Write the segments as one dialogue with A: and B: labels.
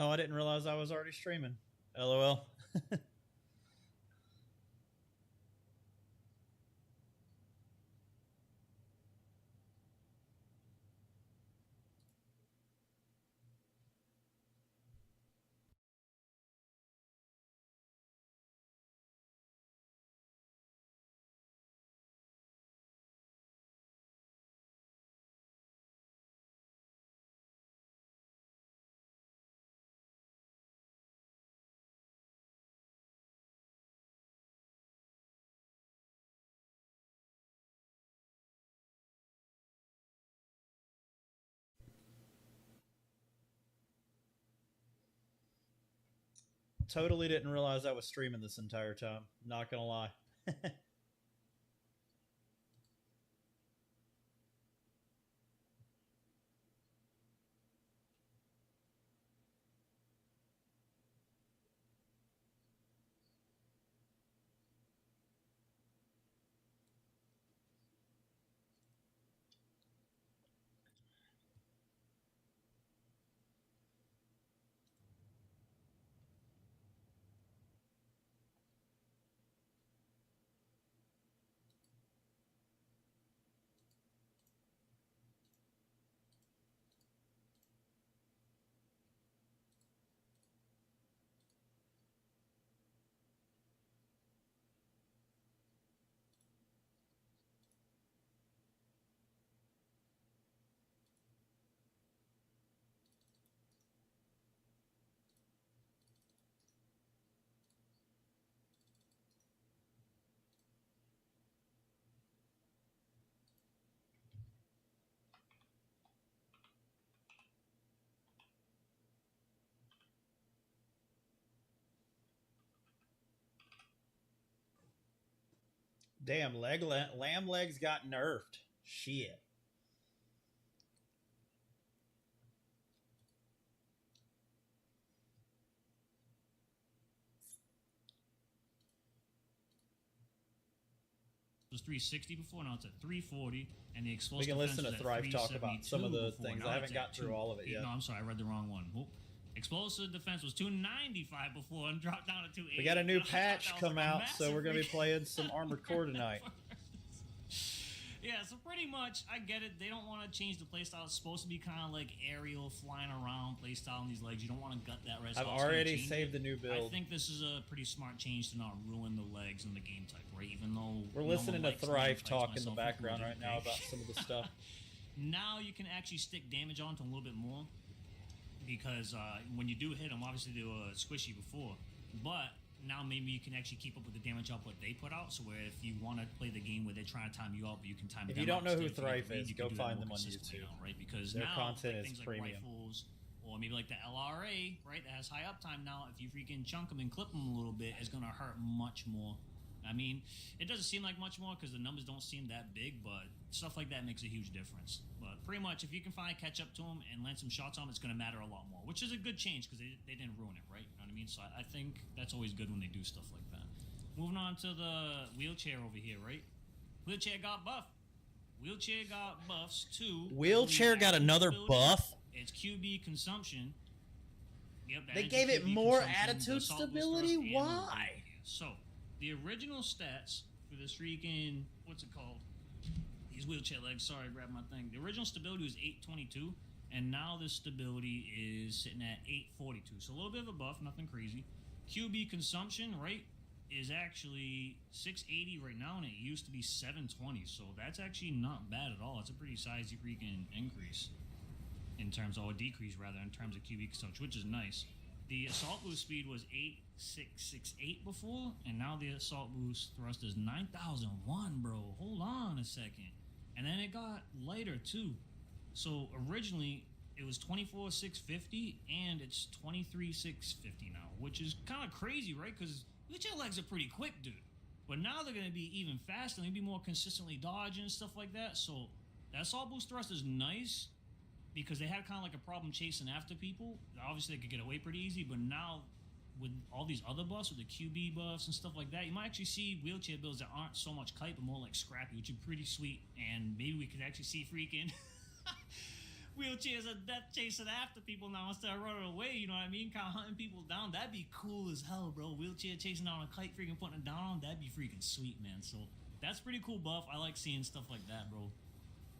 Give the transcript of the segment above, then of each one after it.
A: Oh, I didn't realize I was already streaming. LOL. Totally didn't realize I was streaming this entire time. Not gonna lie. Damn, lamb legs got nerfed. Shit.
B: Was 360 before, now it's at 340, and the
A: We
B: explosive
A: can listen to
B: defense was
A: Thrive
B: at
A: talk about some of the
B: 372
A: things.
B: before.
A: I
B: Now
A: haven't
B: it's
A: got
B: at
A: through all of it yet.
B: No, I'm sorry, I read the wrong one. Whoop. Explosive defense was 295 before and dropped down to 280.
A: We got a new
B: I thought
A: patch
B: that was
A: come
B: like a
A: out, so we're gonna be
B: massive
A: playing some Armored Core tonight.
B: Yeah, so pretty much, I get it. They don't want to change the playstyle. It's supposed to be kind of like aerial, flying around playstyle on these legs. You don't want to gut that res.
A: I've already saved the new build.
B: I think this is a pretty smart change to not ruin the legs and the game type, right? Even though
A: We're listening to Thrive talk in the background right now about some of the stuff.
B: Now you can actually stick damage onto them a little bit more because when you do hit them, obviously they were squishy before, but now maybe you can actually keep up with the damage output they put out. So where if you want to play the game where they're trying to time you out, but you can time.
A: If
B: them
A: you don't
B: out
A: know who
B: still, if you
A: Thrive
B: get the lead,
A: is,
B: you
A: go
B: can do that
A: find
B: more
A: them on
B: consistently
A: YouTube.
B: now, right? Because
A: Their
B: now
A: content
B: like
A: is
B: things
A: premium.
B: like rifles or maybe like the LRA, right, that has high uptime now. If you freaking chunk them and clip them a little bit, it's gonna hurt much more. I mean, it doesn't seem like much more because the numbers don't seem that big, but stuff like that makes a huge difference. But pretty much, if you can finally catch up to them and land some shots on them, it's going to matter a lot more, which is a good change because they didn't ruin it, right? You know what I mean? So I think that's always good when they do stuff like that. Moving on to the wheelchair over here, right? Wheelchair got buff. Wheelchair got buffs too.
A: Wheelchair got another buff?
B: It's QB consumption. Yep, that
A: They
B: is
A: gave it
B: QB
A: more
B: consumption, the
A: attitude
B: assault boost
A: stability?
B: thrust, and
A: Why?
B: the So, the original stats for this freaking, what's it called? These wheelchair legs, sorry, I grabbed my thing. The original stability was 822, and now this stability is sitting at 842. So a little bit of a buff, nothing crazy. QB consumption, right, is actually 680 right now, and it used to be 720. So that's actually not bad at all. It's a pretty sizey freaking increase in terms, or a decrease rather, in terms of QB consumption, which is nice. The assault boost speed was 8668 before, and now the assault boost thrust is 9001, bro. Hold on a second. And then it got lighter too. So originally it was 24,650 and it's 23,650 now, which is kind of crazy, right? Because wheelchair legs are pretty quick, dude. But now they're going to be even faster, maybe more consistently dodging and stuff like that. So that assault boost thrust is nice because they had kind of like a problem chasing after people. Obviously, they could get away pretty easy, but now with all these other buffs, with the QB buffs and stuff like that, you might actually see wheelchair builds that aren't so much kite, but more like scrappy, which is pretty sweet. And maybe we could actually see freaking wheelchairs are death chasing after people now instead of running away. You know what I mean? Kind of hunting people down. That'd be cool as hell, bro. Wheelchair chasing down a kite, freaking putting it down on. That'd be freaking sweet, man. So that's pretty cool buff. I like seeing stuff like that, bro.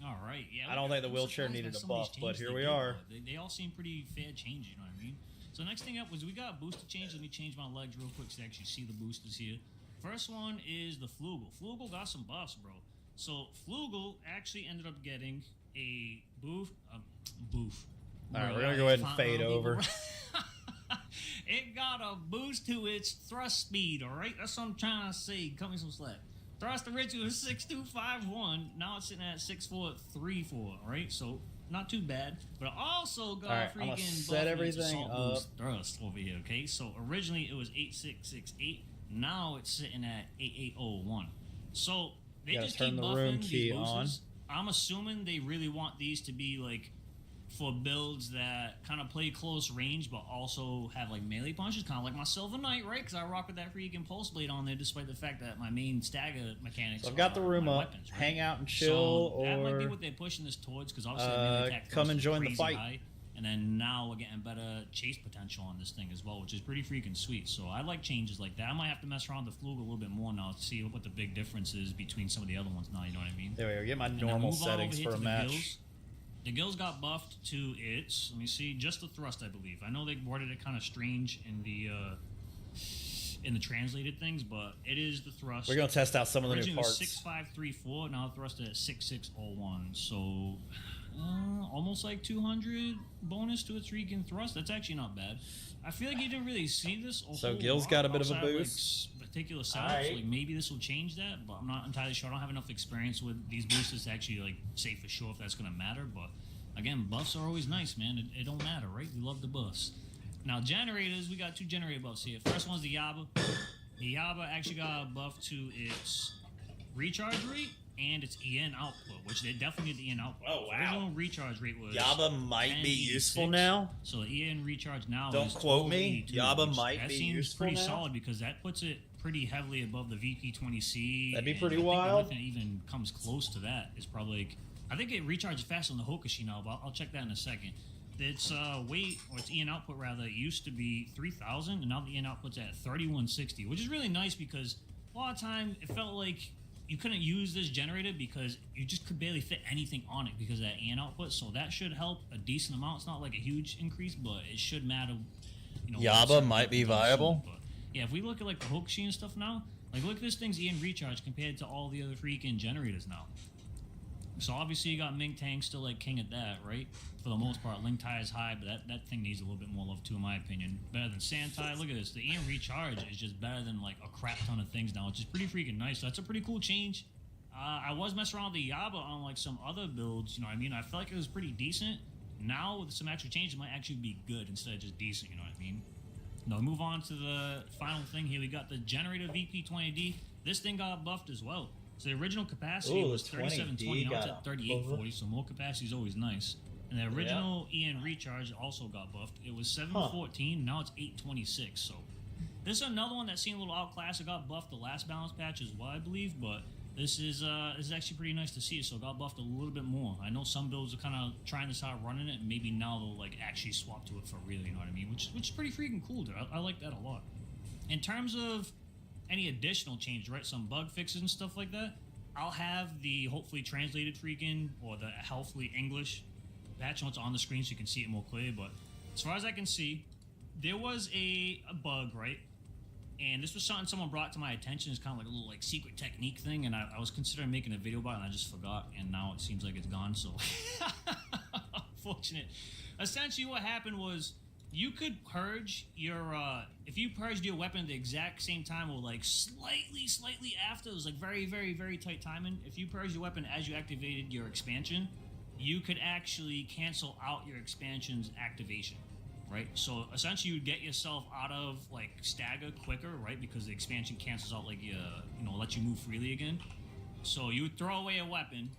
B: All right, yeah.
A: I don't think the wheelchair needed a buff, but here we are.
B: They all seem pretty fair changes, you know what I mean? So next thing up was we got a booster change. Let me change my legs real quick so you actually see the boosters here. First one is the Flugel. Flugel got some buffs, bro. So Flugel actually ended up getting a boof.
A: All right, we're gonna go ahead and fade over.
B: It got a boost to its thrust speed. All right, that's what I'm trying to say. Cut me some slack. Thrust originally was 6251. Now it's sitting at 6434. All right, so not too bad. But it also got
A: I'm gonna set everything up.
B: Thrust over here. Okay, so originally it was 8668. Now it's sitting at 8801. So they just
A: turn
B: keep
A: the
B: buffing
A: room
B: these
A: key
B: boosters. I'm assuming they really want these to be like for builds that kind of play close range, but also have like melee punches, kind of like my Silver Knight, right? Because I rock with that freaking pulse blade on there, despite the fact that my main stagger mechanics.
A: So I've got the room up.
B: Weapons, right?
A: Hang out and chill,
B: so that might be
A: or
B: what they're pushing this towards. Because obviously, melee attack
A: come and join the
B: crazy
A: fight.
B: high, and then now we're getting better chase potential on this thing as well, which is pretty freaking sweet. So I like changes like that. I might have to mess around with the Flug a little bit more now to see what the big difference is between some of the other ones now. You know what I mean?
A: There we go. Get my
B: And then
A: normal
B: move on
A: settings
B: over here
A: for a
B: to the
A: match.
B: Gills. The Gills got buffed to its, let me see, just the thrust, I believe. I know they worded it kind of strange in the translated things, but it is the thrust.
A: We're gonna test out some of the new
B: Originally it was
A: parts.
B: 6534, now thrusted at 6601. So almost like 200 bonus to its freaking thrust. That's actually not bad. I feel like you didn't really see this.
A: So Gil's got a bit of a
B: outside
A: boost.
B: Like, particular setups.
A: Alright.
B: Like maybe this will change that, but I'm not entirely sure. I don't have enough experience with these boosters to actually like say for sure if that's gonna matter. But again, buffs are always nice, man. It don't matter, right? We love the buffs. Now generators, we got two generator buffs here. First one's the Yaba. The Yaba actually got a buff to its recharge rate and its EN output, which they definitely need the EN output.
A: Oh, wow.
B: Original recharge rate was
A: Yaba might be
B: 1086.
A: useful now.
B: So the EN recharge now
A: Don't
B: is
A: quote me.
B: 1282,
A: Yaba
B: which
A: might
B: that
A: be
B: seems
A: useful
B: pretty
A: now.
B: solid because that puts it pretty heavily above the VP20C.
A: That'd be
B: and
A: pretty
B: I think
A: wild.
B: Nothing even comes close to that. It's probably like, I think it recharges faster on the Hokushi now, but I'll check that in a second. Its weight, or its EN output rather, it used to be 3,000, and now the EN output's at 3,160, which is really nice because a lot of time it felt like you couldn't use this generator because you just could barely fit anything on it because of that EN output. So that should help a decent amount. It's not like a huge increase, but it should matter. You know,
A: Yaba might be viable.
B: But yeah, if we look at like the Hokushi and stuff now, like look at this thing's EN recharge compared to all the other freaking generators now. So obviously you got Ming Tang still like king at that, right? For the most part, Ling Tai is high, but that thing needs a little bit more love too, in my opinion. Better than Santai. Look at this. The EN recharge is just better than like a crap ton of things now, which is pretty freaking nice. So that's a pretty cool change. I was messing around with the Yaba on like some other builds, you know what I mean? I felt like it was pretty decent. Now with some extra changes, it might actually be good instead of just decent, you know what I mean? Now move on to the final thing here. We got the generator VP20D. This thing got buffed as well. So the original capacity
A: Ooh,
B: was
A: the 20D
B: 3720, now it's
A: got
B: at 3840, so more capacity is always nice. And the original EN recharge also got buffed. It was 714, now it's 826. So this is another one that seemed a little outclassed. It got buffed the last balance patch as well, I believe, but this is actually pretty nice to see. So it got buffed a little bit more. I know some builds are kind of trying to start running it, and maybe now they'll like actually swap to it for real, you know what I mean? Which is pretty freaking cool, dude. I like that a lot. In terms of any additional change, right? Some bug fixes and stuff like that. I'll have the hopefully translated freaking or the healthily English patch notes on the screen so you can see it more clearly. But as far as I can see, there was a bug, right? And this was something someone brought to my attention. It's kind of like a little like secret technique thing, and I was considering making a video about it, and I just forgot, and now it seems like it's gone. So unfortunate. Essentially, what happened was, you could purge your, if you purged your weapon at the exact same time or like slightly after, it was like very, very, very tight timing. If you purged your weapon as you activated your expansion, you could actually cancel out your expansion's activation, right? So essentially you would get yourself out of like stagger quicker, right? Because the expansion cancels out like, lets you move freely again. So you would throw away a weapon,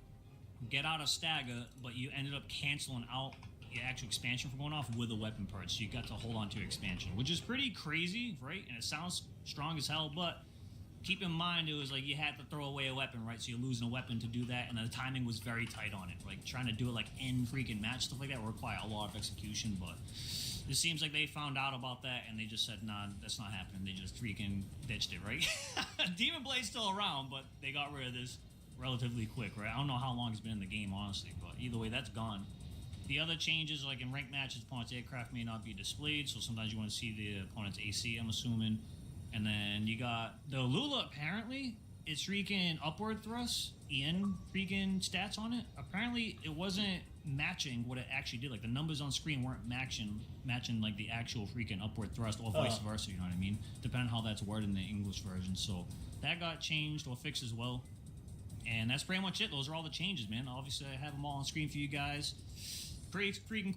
B: get out of stagger, but you ended up canceling out your actual expansion from going off with a weapon purge, so you got to hold on to your expansion, which is pretty crazy, right? And it sounds strong as hell, but keep in mind, it was like you had to throw away a weapon, right? So you're losing a weapon to do that, and the timing was very tight on it. Like, trying to do it, like, in freaking match, stuff like that, will require a lot of execution, but it seems like they found out about that, and they just said, nah, that's not happening. They just freaking ditched it, right? Demon Blade's still around, but they got rid of this relatively quick, right? I don't know how long it's been in the game, honestly, but either way, that's gone. The other changes, like in ranked matches, opponent's aircraft may not be displayed, so sometimes you want to see the opponent's AC, I'm assuming. And then you got the Lula, apparently, it's freaking upward thrust, EN freaking stats on it. Apparently, it wasn't matching what it actually did. Like, the numbers on screen weren't matching like the actual freaking upward thrust, or vice versa, you know what I mean? Depending on how that's worded in the English version. So that got changed or fixed as well. And that's pretty much it. Those are all the changes, man. Obviously, I have them all on screen for you guys. Pretty freaking...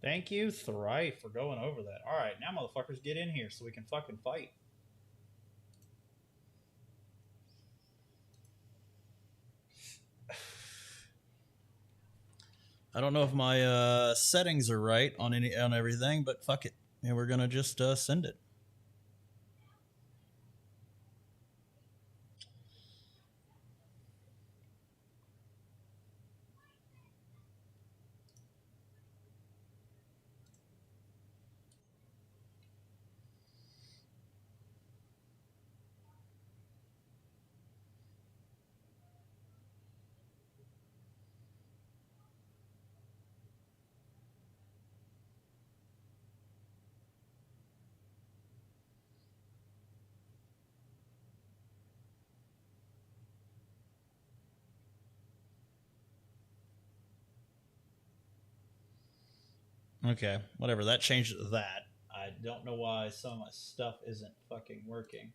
A: Thank you, Thrive, for going over that. All right, now motherfuckers, get in here so we can fucking fight. I don't know if my settings are right on everything, but fuck it. And we're gonna just send it. Okay, whatever. That changed that. I don't know why some of my stuff isn't fucking working.